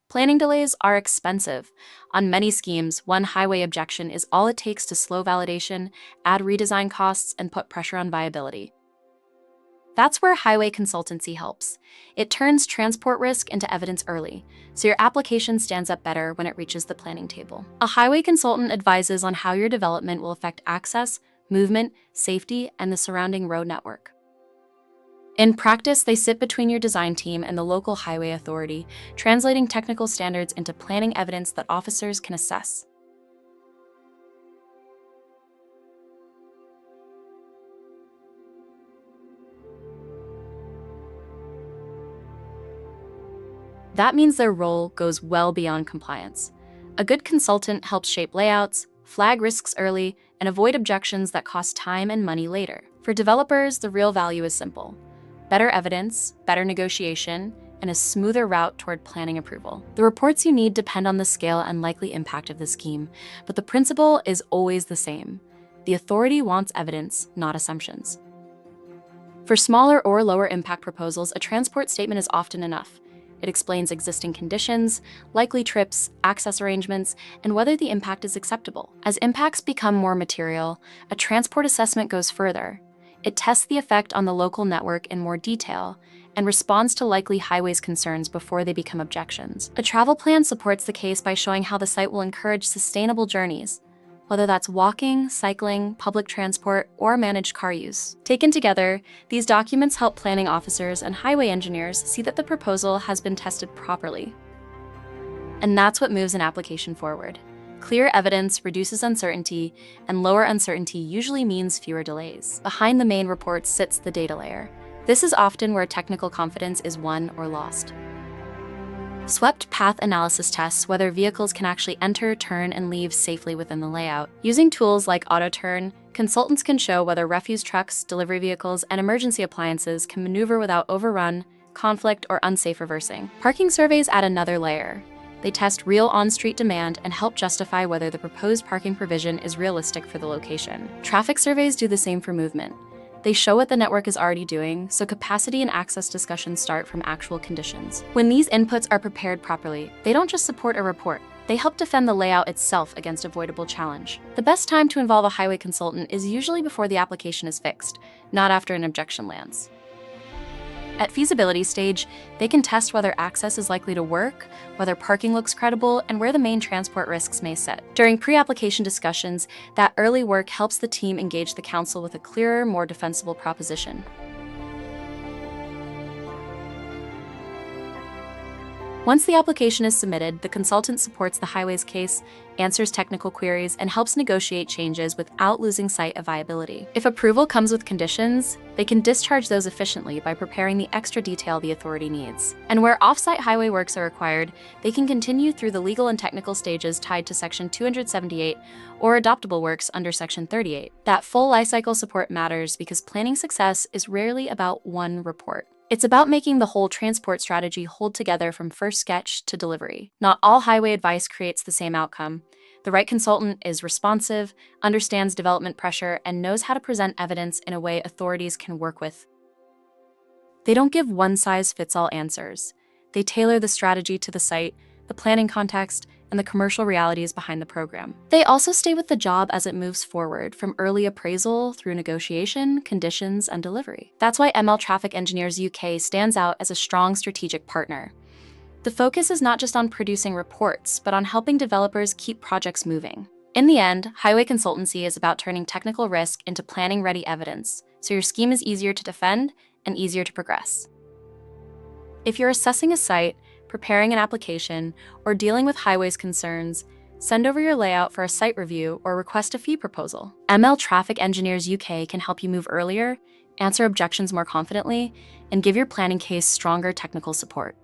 Planning delays are expensive. On many schemes, one highway objection is all it takes to slow validation, add redesign costs, and put pressure on viability. That's where highway consultancy helps. It turns transport risk into evidence early, so your application stands up better when it reaches the planning table. A highway consultant advises on how your development will affect access, movement, safety, and the surrounding road network. In practice, they sit between your design team and the local highway authority, translating technical standards into planning evidence that officers can assess. That means their role goes well beyond compliance. A good consultant helps shape layouts, flag risks early, and avoid objections that cost time and money later. For developers, the real value is simple: better evidence, better negotiation, and a smoother route toward planning approval. The reports you need depend on the scale and likely impact of the scheme, but the principle is always the same. The authority wants evidence, not assumptions. For smaller or lower impact proposals, a transport statement is often enough. It explains existing conditions, likely trips, access arrangements, and whether the impact is acceptable. As impacts become more material, a transport assessment goes further. It tests the effect on the local network in more detail and responds to likely highways concerns before they become objections. A travel plan supports the case by showing how the site will encourage sustainable journeys, whether that's walking, cycling, public transport, or managed car use. Taken together, these documents help planning officers and highway engineers see that the proposal has been tested properly. And that's what moves an application forward. Clear evidence reduces uncertainty, and lower uncertainty usually means fewer delays. Behind the main report sits the data layer. This is often where technical confidence is won or lost. Swept path analysis tests whether vehicles can actually enter, turn, and leave safely within the layout. Using tools like AutoTurn, consultants can show whether refuse trucks, delivery vehicles, and emergency appliances can maneuver without overrun, conflict, or unsafe reversing. Parking surveys add another layer. They test real on-street demand and help justify whether the proposed parking provision is realistic for the location. Traffic surveys do the same for movement. They show what the network is already doing, so capacity and access discussions start from actual conditions. When these inputs are prepared properly, they don't just support a report. They help defend the layout itself against avoidable challenge. The best time to involve a highway consultant is usually before the application is fixed, not after an objection lands. At feasibility stage, they can test whether access is likely to work, whether parking looks credible, and where the main transport risks may sit. During pre-application discussions, that early work helps the team engage the council with a clearer, more defensible proposition. Once the application is submitted, the consultant supports the highway's case, answers technical queries, and helps negotiate changes without losing sight of viability. If approval comes with conditions, they can discharge those efficiently by preparing the extra detail the authority needs. And where off-site highway works are required, they can continue through the legal and technical stages tied to Section 278 or adoptable works under Section 38. That full lifecycle support matters because planning success is rarely about one report. It's about making the whole transport strategy hold together from first sketch to delivery. Not all highway advice creates the same outcome. The right consultant is responsive, understands development pressure, and knows how to present evidence in a way authorities can work with. They don't give one-size-fits-all answers. They tailor the strategy to the site, the planning context, and the commercial realities behind the program. They also stay with the job as it moves forward, from early appraisal through negotiation, conditions, and delivery. That's why ML Traffic Engineers UK stands out as a strong strategic partner. The focus is not just on producing reports, but on helping developers keep projects moving. In the end, highway consultancy is about turning technical risk into planning-ready evidence, so your scheme is easier to defend and easier to progress. If you're assessing a site, preparing an application, or dealing with highways concerns, send over your layout for a site review or request a fee proposal. ML Traffic Engineers UK can help you move earlier, answer objections more confidently, and give your planning case stronger technical support.